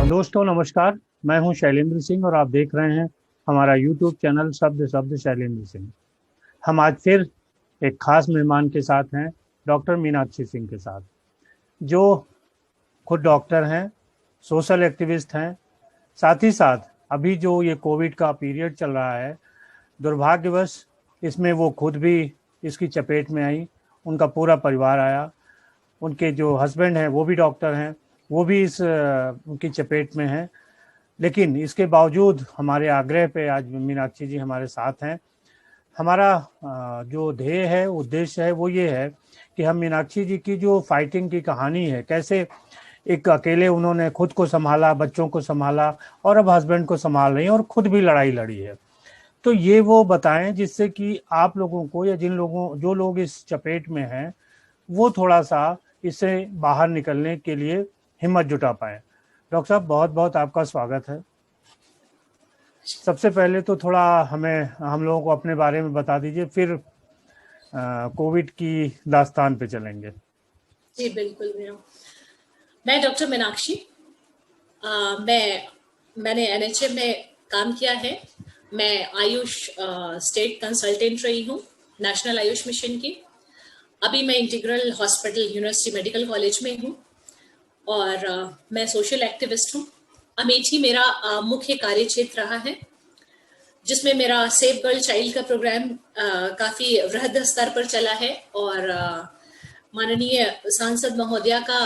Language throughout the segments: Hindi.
दोस्तों नमस्कार। मैं हूं शैलेंद्र सिंह और आप देख रहे हैं हमारा यूट्यूब चैनल शब्द शब्द शैलेंद्र सिंह। हम आज फिर एक खास मेहमान के साथ हैं, डॉक्टर मीनाक्षी सिंह के साथ, जो खुद डॉक्टर हैं, सोशल एक्टिविस्ट हैं। साथ ही साथ अभी जो ये कोविड का पीरियड चल रहा है, दुर्भाग्यवश इसमें वो खुद भी इसकी चपेट में आई, उनका पूरा परिवार आया। उनके जो हस्बैंड हैं वो भी डॉक्टर हैं, वो भी इस उनकी चपेट में हैं। लेकिन इसके बावजूद हमारे आग्रह पे आज मीनाक्षी जी हमारे साथ हैं। हमारा जो ध्येय है, उद्देश्य है, वो ये है कि हम मीनाक्षी जी की जो फाइटिंग की कहानी है, कैसे एक अकेले उन्होंने खुद को संभाला, बच्चों को संभाला और अब हस्बैंड को संभाल रही हैं और खुद भी लड़ाई लड़ी है, तो ये वो बताएं जिससे कि आप लोगों को या जो लोग इस चपेट में हैं वो थोड़ा सा इससे बाहर निकलने के लिए हिम्मत जुटा पाए। डॉक्टर साहब, बहुत बहुत आपका स्वागत है। सबसे पहले तो थोड़ा हम लोगों को अपने बारे में बता दीजिए, फिर कोविड की दास्तान पे चलेंगे। जी बिल्कुल भैया। मैं डॉक्टर मीनाक्षी, मैंने एनएचएम में काम किया है। मैं आयुष स्टेट कंसल्टेंट रही हूँ नेशनल आयुष मिशन की। अभी मैं integral hospital university medical college में हूँ और मैं सोशल एक्टिविस्ट हूँ। अमेठी मेरा मुख्य कार्य क्षेत्र रहा है, जिसमें मेरा सेव गर्ल चाइल्ड का प्रोग्राम काफी वृहद स्तर पर चला है और माननीय सांसद महोदया का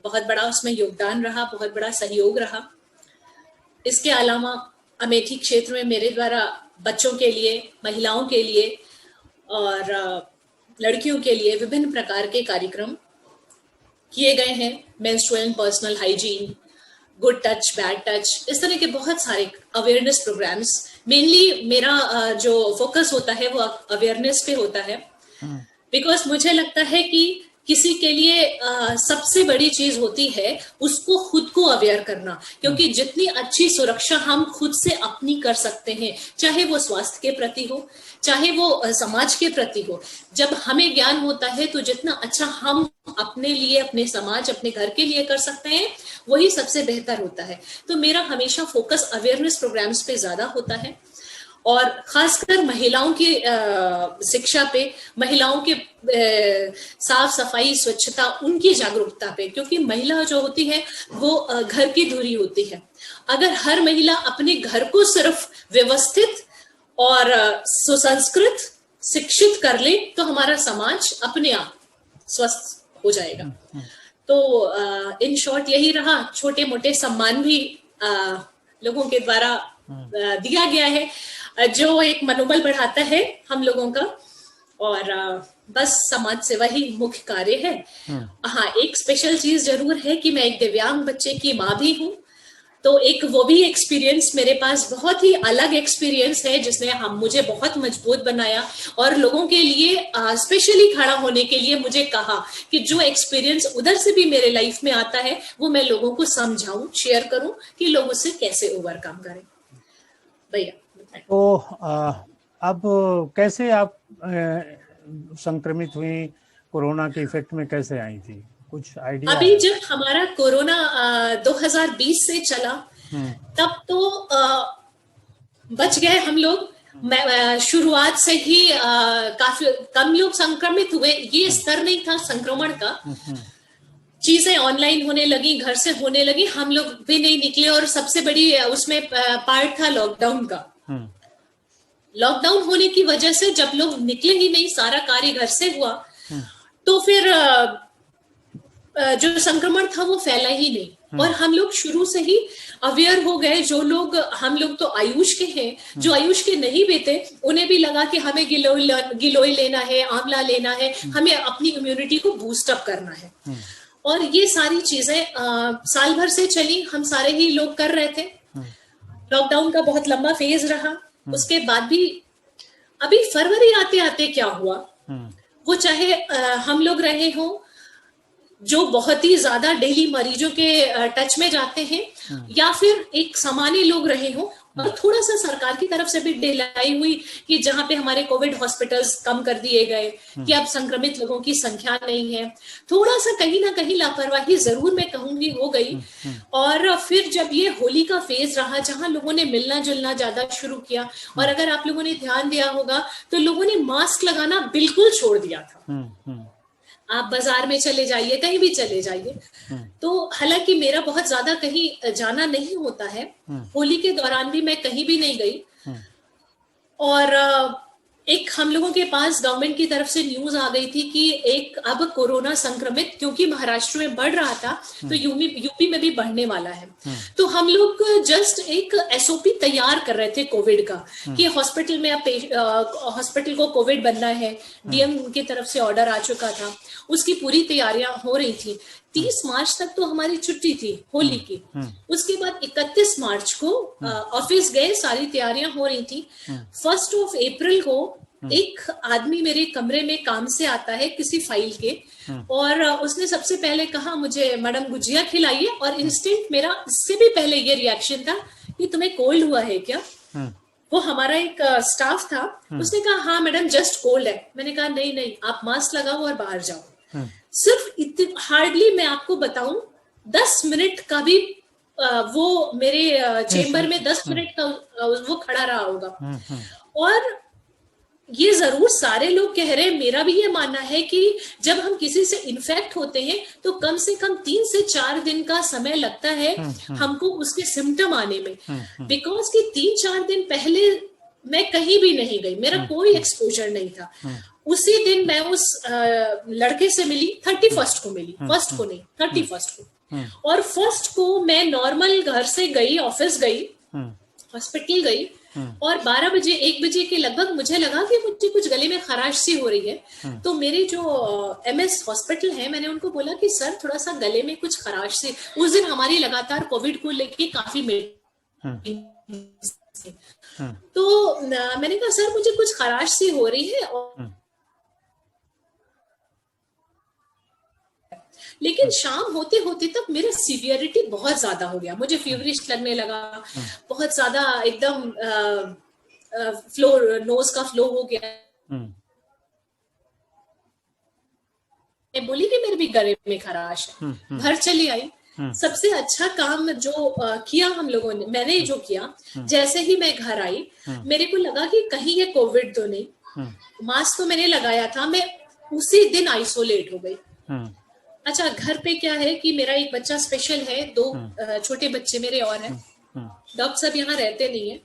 बहुत बड़ा उसमें योगदान रहा, बहुत बड़ा सहयोग रहा। इसके अलावा अमेठी क्षेत्र में मेरे द्वारा बच्चों के लिए, महिलाओं के लिए और लड़कियों के लिए विभिन्न प्रकार के कार्यक्रम किए गए हैं। Menstrual and personal hygiene, good touch, bad touch, इस तरह के बहुत सारे अवेयरनेस प्रोग्राम्स। मेनली मेरा जो फोकस होता है वो अवेयरनेस पे होता है, बिकॉज मुझे लगता है कि किसी के लिए सबसे बड़ी चीज होती है उसको खुद को अवेयर करना, क्योंकि जितनी अच्छी सुरक्षा हम खुद से अपनी कर सकते हैं, चाहे वो स्वास्थ्य के प्रति हो, चाहे वो समाज के प्रति हो, जब हमें ज्ञान होता है तो जितना अच्छा हम अपने लिए, अपने समाज, अपने घर के लिए कर सकते हैं वही सबसे बेहतर होता है। तो मेरा हमेशा फोकस अवेयरनेस प्रोग्राम्स पे ज्यादा होता है और खासकर महिलाओं की शिक्षा पे, महिलाओं के साफ सफाई, स्वच्छता, उनकी जागरूकता पे, क्योंकि महिला जो होती है वो घर की धुरी होती है। अगर हर महिला अपने घर को सिर्फ व्यवस्थित और सुसंस्कृत, शिक्षित कर ले तो हमारा समाज अपने आप स्वस्थ हो जाएगा। तो इन शॉर्ट यही रहा। छोटे मोटे सम्मान भी लोगों के द्वारा दिया गया है, जो एक मनोबल बढ़ाता है हम लोगों का, और बस समाज सेवा ही मुख्य कार्य है। हाँ, एक स्पेशल चीज जरूर है कि मैं एक दिव्यांग बच्चे की माँ भी हूँ, तो एक वो भी एक्सपीरियंस मेरे पास बहुत ही अलग एक्सपीरियंस है, जिसने मुझे बहुत मजबूत बनाया और लोगों के लिए स्पेशली खड़ा होने के लिए मुझे कहा कि जो एक्सपीरियंस उधर से भी मेरे लाइफ में आता है वो मैं लोगों को समझाऊं, शेयर करूं कि लोग उससे कैसे ओवरकम करें। भैया तो अब कैसे आप संक्रमित हुई, कोरोना के इफेक्ट में कैसे आई थी, कुछ आइडिया? अभी जब हमारा कोरोना 2020 से चला तब तो बच गए हम लोग। शुरुआत से ही काफी कम लोग संक्रमित हुए, ये स्तर नहीं था संक्रमण का। चीजें ऑनलाइन होने लगी, घर से होने लगी, हम लोग भी नहीं निकले और सबसे बड़ी उसमें पार्ट था लॉकडाउन का। लॉकडाउन होने की वजह से जब लोग निकले ही नहीं, सारा कार्य घर से हुआ, तो फिर जो संक्रमण था वो फैला ही नहीं और हम लोग शुरू से ही अवेयर हो गए। जो लोग, हम लोग तो आयुष के हैं, जो आयुष के नहीं भी थे उन्हें भी लगा कि हमें गिलोय लेना है, आंवला लेना है, हमें अपनी इम्यूनिटी को बूस्ट अप करना है। और ये सारी चीजें साल भर से चली, हम सारे ही लोग कर रहे थे। लॉकडाउन का बहुत लंबा फेज रहा। उसके बाद भी अभी फरवरी आते आते क्या हुआ, वो चाहे हम लोग रहे हो जो बहुत ही ज्यादा डेली मरीजों के टच में जाते हैं, या फिर एक सामान्य लोग रहे हों, और थोड़ा सा सरकार की तरफ से भी ढिलाई हुई कि जहां पे हमारे कोविड हॉस्पिटल्स कम कर दिए गए, कि अब संक्रमित लोगों की संख्या नहीं है, थोड़ा सा कहीं ना कहीं लापरवाही जरूर मैं कहूंगी हो गई। और फिर जब ये होली का फेज रहा, जहां लोगों ने मिलना जुलना ज्यादा शुरू किया, और अगर आप लोगों ने ध्यान दिया होगा तो लोगों ने मास्क लगाना बिल्कुल छोड़ दिया था। आप बाजार में चले जाइए, कहीं भी चले जाइए, तो हालांकि मेरा बहुत ज्यादा कहीं जाना नहीं होता है, होली के दौरान भी मैं कहीं भी नहीं गई। और एक हम लोगों के पास गवर्नमेंट की तरफ से न्यूज आ गई थी कि एक अब कोरोना संक्रमित क्योंकि महाराष्ट्र में बढ़ रहा था, तो यूपी में भी बढ़ने वाला है। तो हम लोग जस्ट एक एसओपी तैयार कर रहे थे कोविड का, कि हॉस्पिटल में अब हॉस्पिटल को कोविड बनना है, डीएम की तरफ से ऑर्डर आ चुका था, उसकी पूरी तैयारियां हो रही थी। 30 मार्च तक तो हमारी छुट्टी थी होली की। उसके बाद 31 मार्च को ऑफिस गए, सारी तैयारियां हो रही थी। 1 अप्रैल को एक आदमी मेरे कमरे में काम से आता है किसी फाइल के, और उसने सबसे पहले कहा मुझे मैडम गुजिया खिलाइए, और इंस्टेंट मेरा इससे भी पहले ये रिएक्शन था कि तुम्हें कोल्ड हुआ है क्या। वो हमारा एक स्टाफ था, उसने कहा हाँ मैडम जस्ट कोल्ड है। मैंने कहा नहीं नहीं, आप मास्क लगाओ और बाहर जाओ। सिर्फ इतनी हार्डली मैं आपको बताऊं 10 मिनट का भी वो मेरे चेम्बर में 10 मिनट का वो खड़ा रहा होगा। और ये जरूर सारे लोग कह रहे हैं, मेरा भी ये मानना है कि जब हम किसी से इन्फेक्ट होते हैं तो कम से कम 3 से 4 दिन का समय लगता है हमको उसके सिम्टम आने में। बिकॉज कि 3-4 दिन पहले मैं कहीं भी नहीं गई, मेरा कोई एक्सपोजर नहीं था। उसी दिन मैं उस लड़के से मिली, 31st को मिली, फर्स्ट को नहीं 31st को। और फर्स्ट को मैं नॉर्मल घर से गई, ऑफिस गई, हॉस्पिटल गई, और 12 बजे 1 बजे के लगभग मुझे लगा कि मुझे कुछ गले में खराश सी हो रही है। तो मेरे जो एमएस हॉस्पिटल है, मैंने उनको बोला कि सर थोड़ा सा गले में कुछ खराश सी। उस दिन हमारी लगातार कोविड को लेके काफी तो मैंने कहा सर मुझे कुछ खराश सी हो रही है, और लेकिन शाम होते होते तक मेरा सीवियरिटी बहुत ज्यादा हो गया, मुझे फीवरिश लगने लगा, बहुत ज्यादा एकदम फ्लो, नोज का फ्लो हो गया। मैं बोली कि मेरे भी गले में खराश है, घर चली आई। सबसे अच्छा काम जो किया हम लोगों ने, मैंने जो किया, जैसे ही मैं घर आई मेरे को लगा कि कहीं ये कोविड तो नहीं। मास्क तो मैंने लगाया था, मैं उसी दिन आइसोलेट हो गई। अच्छा, घर पे क्या है कि मेरा एक बच्चा स्पेशल है, 2 छोटे बच्चे मेरे और हैं। डॉक्टर साहब यहाँ रहते नहीं है,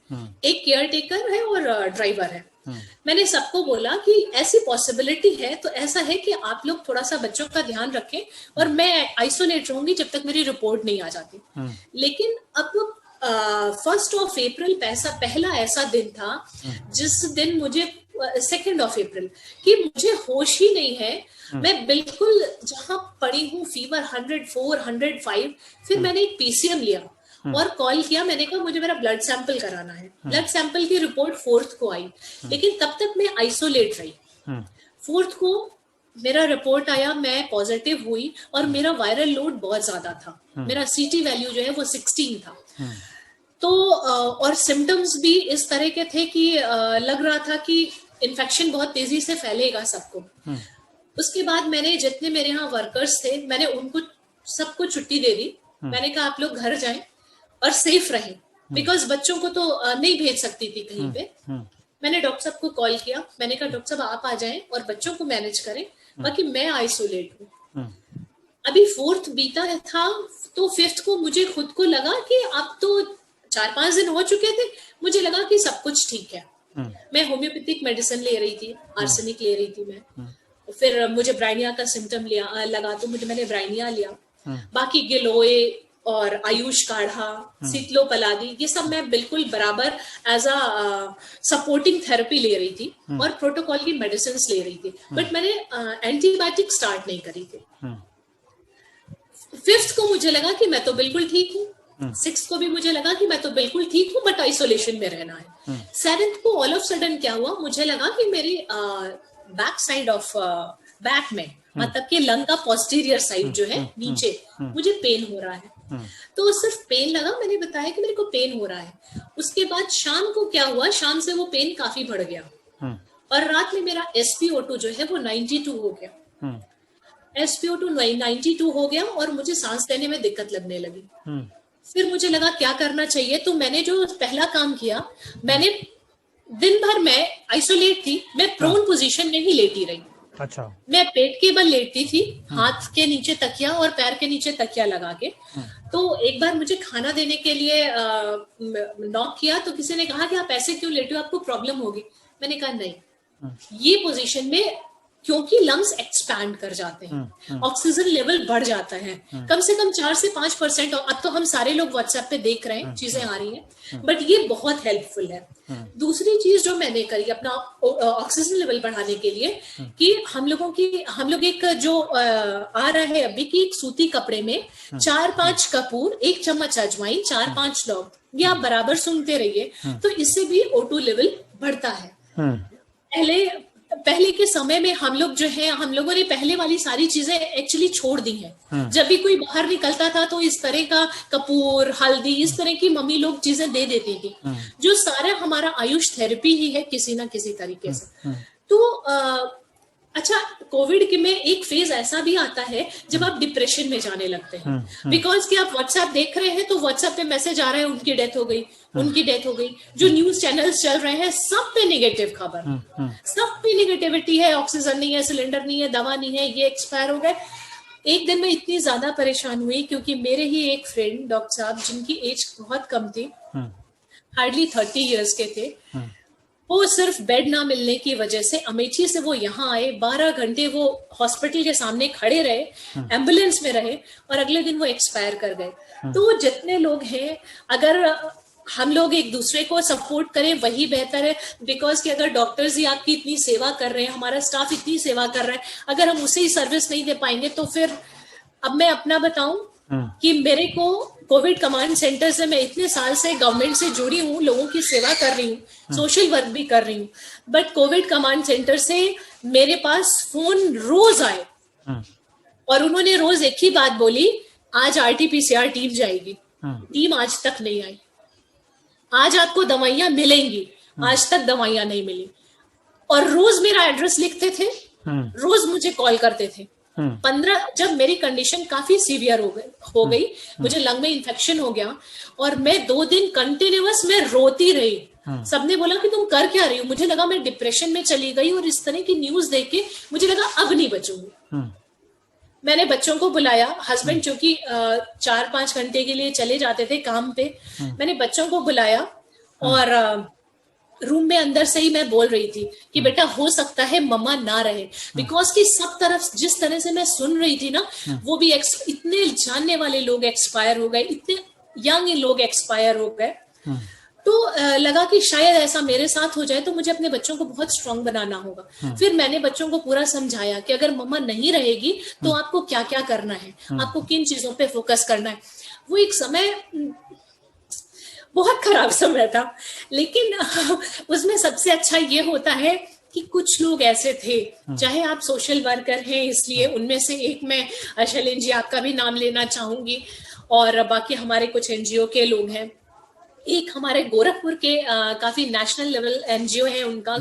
एक केयर टेकर है और ड्राइवर है। मैंने सबको बोला कि ऐसी पॉसिबिलिटी है तो ऐसा है कि आप लोग थोड़ा सा बच्चों का ध्यान रखें, और मैं आइसोलेट रहूंगी जब तक मेरी रिपोर्ट नहीं आ जाती। लेकिन अब 1 अप्रैल पहला ऐसा दिन था जिस दिन मुझे 2 अप्रैल कि मुझे होश ही नहीं है। मैं बिल्कुल जहां पड़ी हूँ, फीवर 104, 105। फिर मैंने एक पीसीएम लिया और कॉल किया, मैंने कहा मुझे मेरा ब्लड सैंपल कराना है। ब्लड सैंपल की रिपोर्ट 4th को आई, लेकिन तब तक मैं आइसोलेट रही। 4th को मेरा रिपोर्ट आया, मैं पॉजिटिव हुई, और मेरा वायरल लोड बहुत ज्यादा था। मेरा सीटी वैल्यू जो है वो 16 था। तो और सिम्टम्स भी इस तरह के थे कि लग रहा था कि इन्फेक्शन बहुत तेजी से फैलेगा सबको। उसके बाद मैंने जितने मेरे यहाँ वर्कर्स थे, मैंने उनको सबको छुट्टी दे दी। मैंने कहा आप लोग घर जाएं और सेफ रहें, बिकॉज बच्चों को तो नहीं भेज सकती थी कहीं पे। मैंने डॉक्टर साहब को कॉल किया, मैंने कहा डॉक्टर साहब आप आ जाएं और बच्चों को मैनेज करें, बाकी मैं आइसोलेट हूँ। अभी 4th बीता था, तो 5th को मुझे खुद को लगा कि अब तो 4-5 दिन हो चुके थे, मुझे लगा कि सब कुछ ठीक है। मैं होम्योपैथिक मेडिसिन ले रही थी, आर्सेनिक ले रही थी मैं। फिर मुझे ब्राइनिया का सिम्टम लगा, तो मैंने ब्राइनिया लिया। बाकी गिलोय और आयुष काढ़ा, शीतलोपलादी, ये सब मैं बिल्कुल बराबर एज अ सपोर्टिंग थेरेपी ले रही थी, और प्रोटोकॉल की मेडिसिन ले रही थी। बट मैंने एंटीबायोटिक स्टार्ट नहीं करी थी। 5th को मुझे लगा कि मैं तो बिल्कुल ठीक हूँ, 6th को भी मुझे लगा कि मैं तो बिल्कुल ठीक हूँ, बट आइसोलेशन में रहना है। 7th को ऑल ऑफ सडन क्या हुआ, मुझे लगा कि मेरी बैक साइड ऑफ बैक में मतलब कि लंग का पोस्टीरियर साइड जो है नीचे, मुझे पेन हो रहा है। तो सिर्फ पेन लगा, मैंने बताया कि मेरे को पेन हो रहा है। उसके बाद शाम को क्या हुआ, शाम से वो पेन काफी बढ़ गया और रात में मेरा SpO2 जो है वो 92 हो गया। SpO2 92 हो गया और मुझे सांस लेने में दिक्कत लगने लगी। फिर मुझे लगा क्या करना चाहिए, तो मैंने जो पहला काम किया, मैंने दिन भर मैं आइसोलेट थी, मैं प्रोन पोजीशन में ही लेटी रही। अच्छा। मैं पेट के बल लेटती थी, हाथ के नीचे तकिया और पैर के नीचे तकिया लगा के। तो एक बार मुझे खाना देने के लिए नॉक किया, तो किसी ने कहा कि आप ऐसे क्यों लेटे हो, आपको प्रॉब्लम होगी। मैंने कहा नहीं, ये पोजीशन में क्योंकि लंग्स एक्सपैंड कर जाते हैं, ऑक्सीजन लेवल बढ़ जाता है कम से कम 4 से 5%। अब तो हम सारे लोग व्हाट्सएप पे देख रहे हैं, चीजें आ रही हैं, बट ये बहुत हेल्पफुल है। दूसरी चीज जो मैंने करी अपना ऑक्सीजन लेवल बढ़ाने के लिए, कि हम लोग एक जो आ रहा है अभी की, एक सूती कपड़े में 4-5 कपूर, 1 चम्मच अजवाइन, 4-5 लौंग, ये आप बराबर सूंघते रहिए, तो इससे भी O2 लेवल बढ़ता है। पहले के समय में हम लोगों ने पहले वाली सारी चीजें एक्चुअली छोड़ दी हैं। जब भी कोई बाहर निकलता था तो इस तरह का कपूर, हल्दी, इस तरह की मम्मी लोग चीजें दे देती थी, जो सारा हमारा आयुष थेरेपी ही है किसी ना किसी तरीके से। तो अच्छा, कोविड के में एक फेज ऐसा भी आता है जब आप डिप्रेशन में जाने लगते हैं, बिकॉज कि आप व्हाट्सएप देख रहे हैं तो व्हाट्सएप पे मैसेज आ रहा है, उनकी डेथ हो गई, उनकी डेथ हो गई। जो न्यूज चैनल्स चल रहे हैं सब पे नेगेटिव खबर, सब पे नेगेटिविटी है, ऑक्सीजन नहीं है, सिलेंडर नहीं है, दवा नहीं है, ये एक्सपायर हो गए। एक दिन मैं इतनी ज्यादा परेशान हुई क्योंकि मेरे ही एक फ्रेंड डॉक्टर साहब, जिनकी एज बहुत कम थी, हार्डली 30 ईयर्स के थे, वो सिर्फ बेड ना मिलने की वजह से अमेठी से वो यहाँ आए, 12 घंटे वो हॉस्पिटल के सामने खड़े रहे, एम्बुलेंस में रहे, और अगले दिन वो एक्सपायर कर गए। तो जितने लोग हैं, अगर हम लोग एक दूसरे को सपोर्ट करें वही बेहतर है, बिकॉज कि अगर डॉक्टर्स ही आपकी इतनी सेवा कर रहे हैं, हमारा स्टाफ इतनी सेवा कर रहा है, अगर हम उसे ही सर्विस नहीं दे पाएंगे तो फिर, अब मैं अपना बताऊं कि मेरे को कोविड कमांड सेंटर से, मैं इतने साल से गवर्नमेंट से जुड़ी हूँ, लोगों की सेवा कर रही हूँ, सोशल वर्क भी कर रही हूँ, बट कोविड कमांड सेंटर से मेरे पास फोन रोज आए और उन्होंने रोज एक ही बात बोली, आज RT-PCR टीम जाएगी। टीम आज तक नहीं आई, आज आपको दवाइयां मिलेंगी, आज तक दवाइयां नहीं मिली। और रोज मेरा एड्रेस लिखते थे, रोज मुझे कॉल करते थे। 15, जब मेरी कंडीशन काफी सीवियर हो गई, मुझे लंग में इन्फेक्शन हो गया और मैं 2 दिन कंटिन्यूअस में रोती रही। सबने बोला कि तुम कर क्या रही हो, मुझे लगा मैं डिप्रेशन में चली गई, और इस तरह की न्यूज देख के मुझे लगा अब नहीं बचूंगी। मैंने बच्चों को बुलाया, हस्बैंड जो कि 4-5 घंटे के लिए चले जाते थे काम पे, मैंने बच्चों को बुलाया और रूम में अंदर से ही मैं बोल रही थी कि बेटा हो सकता है मम्मा ना रहे, बिकॉज कि सब तरफ जिस तरह से मैं सुन रही थी ना, वो भी इतने जानने वाले लोग एक्सपायर हो गए, इतने यंग लोग एक्सपायर हो गए। तो लगा कि शायद ऐसा मेरे साथ हो जाए, तो मुझे अपने बच्चों को बहुत स्ट्रांग बनाना होगा। फिर मैंने बच्चों को पूरा समझाया कि अगर मम्मा नहीं रहेगी तो आपको क्या क्या करना है, आपको किन चीजों पे फोकस करना है। वो एक समय बहुत खराब समय था, लेकिन उसमें सबसे अच्छा ये होता है कि कुछ लोग ऐसे थे, चाहे आप सोशल वर्कर हैं, इसलिए उनमें से एक मैं शैलेन जी आपका भी नाम लेना चाहूंगी, और बाकी हमारे कुछ NGO के लोग हैं। एक हमारे गोरखपुर के काफी नेशनल लेवल NGO है, उनका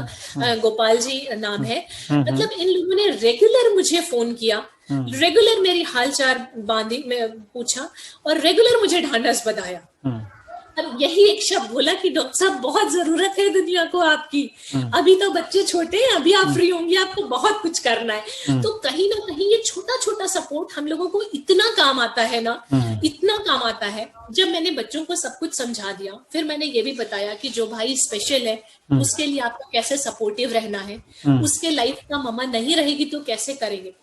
गोपाल जी नाम है। मतलब इन लोगों ने रेगुलर मुझे फोन किया, रेगुलर मेरी हालचाल बांधी में पूछा, और रेगुलर मुझे ढांढस बधाया। अब यही एक शब्द बोला कि डॉक्टर साहब बहुत जरूरत है दुनिया को आपकी, अभी तो बच्चे छोटे हैं, अभी आप फ्री होंगे, आपको बहुत कुछ करना है। तो कहीं ना कहीं ये छोटा छोटा सपोर्ट हम लोगों को इतना काम आता है ना, इतना काम आता है। जब मैंने बच्चों को सब कुछ समझा दिया, फिर मैंने ये भी बताया कि जो भाई स्पेशल है उसके लिए आपको कैसे सपोर्टिव रहना है, उसके लाइफ का मम्मा नहीं रहेगी तो कैसे करेंगे।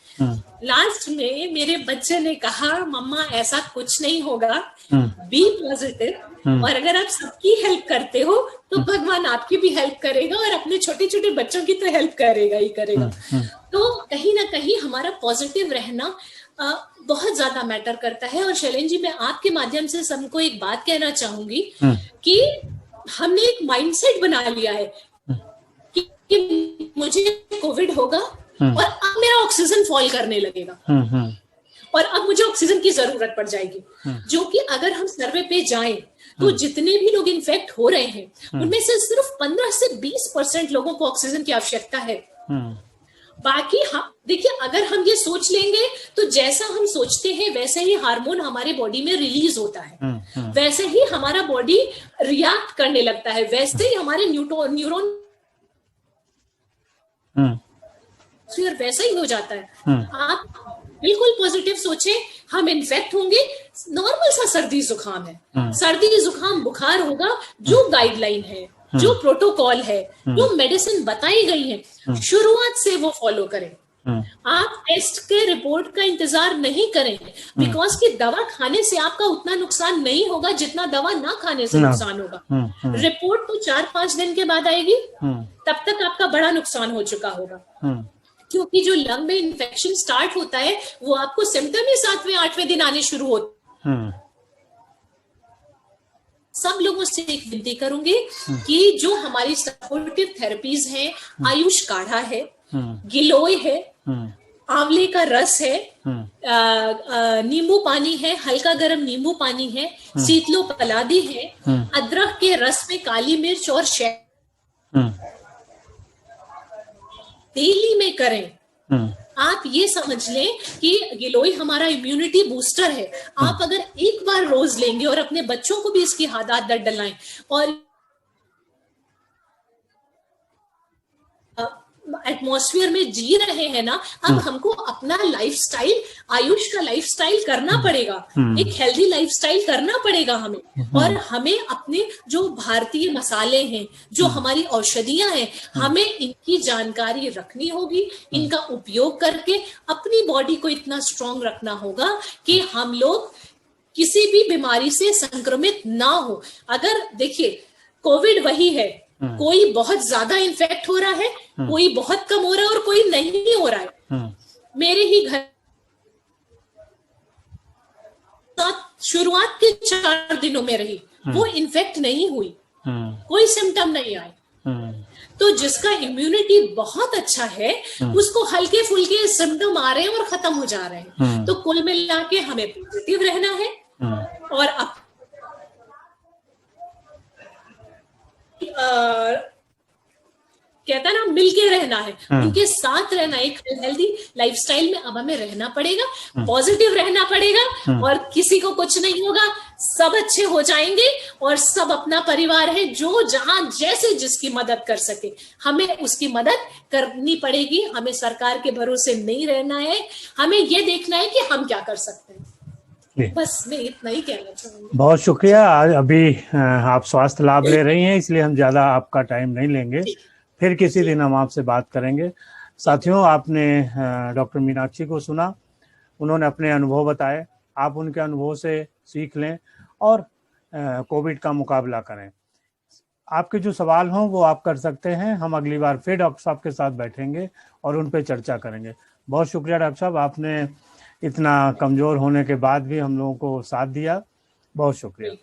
लास्ट में मेरे बच्चे ने कहा, मम्मा ऐसा कुछ नहीं होगा, बी पॉजिटिव, और अगर आप सबकी हेल्प करते हो तो भगवान आपकी भी हेल्प करेगा, और अपने छोटे छोटे बच्चों की तो हेल्प करेगा ही करेगा। तो कहीं ना कहीं हमारा पॉजिटिव रहना बहुत ज्यादा मैटर करता है। और शैलेन जी, मैं आपके माध्यम से सबको एक बात कहना चाहूंगी कि हमने एक माइंडसेट बना लिया है कि मुझे कोविड होगा और अब मेरा ऑक्सीजन फॉल करने लगेगा और अब मुझे ऑक्सीजन की जरूरत पड़ जाएगी, जो कि अगर हम सर्वे पे जाएं तो जितने भी लोग इन्फेक्ट हो रहे हैं उनमें से सिर्फ 15 से 20% लोगों को ऑक्सीजन की आवश्यकता है। बाकी हम देखिए, अगर हम ये सोच लेंगे तो जैसा हम सोचते हैं वैसे ही हार्मोन हमारे बॉडी में रिलीज होता है, वैसे ही हमारा बॉडी रिएक्ट करने लगता है, वैसे ही हमारे न्यूरॉन वैसा ही हो जाता है। आप बिल्कुल पॉजिटिव सोचें, हम इन्फेक्ट होंगे, नॉर्मल सा सर्दी जुकाम है, सर्दी जुकाम बुखार होगा, जो गाइडलाइन है, जो प्रोटोकॉल है, जो मेडिसिन बताई गई है, शुरुआत से वो फॉलो करें। आप टेस्ट के रिपोर्ट का इंतजार नहीं करें, बिकॉज कि दवा खाने से आपका उतना नुकसान नहीं होगा जितना दवा ना खाने से नुकसान होगा। रिपोर्ट तो 4-5 दिन के बाद आएगी, तब तक आपका बड़ा नुकसान हो चुका होगा, क्योंकि जो लंग में इन्फेक्शन स्टार्ट होता है वो आपको सिम्टम ही 7वें-8वें दिन आने शुरू होते। सब लोगों से एक विनती करूंगी कि जो हमारी सपोर्टिव थेरेपीज हैं, आयुष काढ़ा है, गिलोय है, आंवले का रस है, नींबू पानी है, हल्का गर्म नींबू पानी है, शीतलो पलादी है, अदरक के रस में काली मिर्च और शहद डेली में करें। आप ये समझ लें कि गिलोय हमारा इम्यूनिटी बूस्टर है। आप अगर एक बार रोज लेंगे और अपने बच्चों को भी इसकी आदत डलाएं और एटमॉस्फेयर में जी रहे हैं ना, अब हमको अपना लाइफस्टाइल, आयुष का लाइफस्टाइल करना पड़ेगा, एक हेल्दी लाइफस्टाइल करना पड़ेगा हमें। और हमें अपने जो भारतीय मसाले हैं, जो हमारी औषधियां हैं, हमें इनकी जानकारी रखनी होगी, इनका उपयोग करके अपनी बॉडी को इतना स्ट्रांग रखना होगा कि हम लोग किसी भी बीमारी से संक्रमित ना हो। अगर देखिए, कोविड वही है, कोई बहुत ज्यादा इन्फेक्ट हो रहा है, कोई बहुत कम हो रहा है और कोई नहीं हो रहा है। मेरे ही घर शुरुआत के 4 दिनों में रही, वो इन्फेक्ट नहीं हुई, कोई सिम्टम नहीं आए। तो जिसका इम्यूनिटी बहुत अच्छा है उसको हल्के फुल्के सिम्टम आ रहे हैं और खत्म हो जा रहे हैं। तो कुल मिला के हमें पॉजिटिव रहना है और कहता है ना, मिलके रहना है, उनके साथ रहना, एक हेल्दी लाइफस्टाइल में अब हमें रहना पड़ेगा, पॉजिटिव रहना पड़ेगा और किसी को कुछ नहीं होगा, सब अच्छे हो जाएंगे और सब अपना परिवार है, जो जहां जैसे जिसकी मदद कर सके हमें उसकी मदद करनी पड़ेगी। हमें सरकार के भरोसे नहीं रहना है, हमें ये देखना है कि हम क्या कर सकते हैं। बस मैं इतना ही कहना चाहूंगी। बहुत शुक्रिया। अभी आप स्वास्थ्य लाभ ले रही हैं, इसलिए हम ज़्यादा आपका टाइम नहीं लेंगे, फिर किसी दिन हम आपसे बात करेंगे। साथियों, आपने डॉक्टर मीनाक्षी को सुना, उन्होंने अपने अनुभव बताए, आप उनके अनुभव से सीख लें और कोविड का मुकाबला करें। आपके जो सवाल हों वो आप कर सकते हैं, हम अगली बार फिर डॉक्टर साहब के साथ बैठेंगे और उन पर चर्चा करेंगे। बहुत शुक्रिया डॉक्टर साहब, आपने इतना कमज़ोर होने के बाद भी हम लोगों को साथ दिया, बहुत शुक्रिया।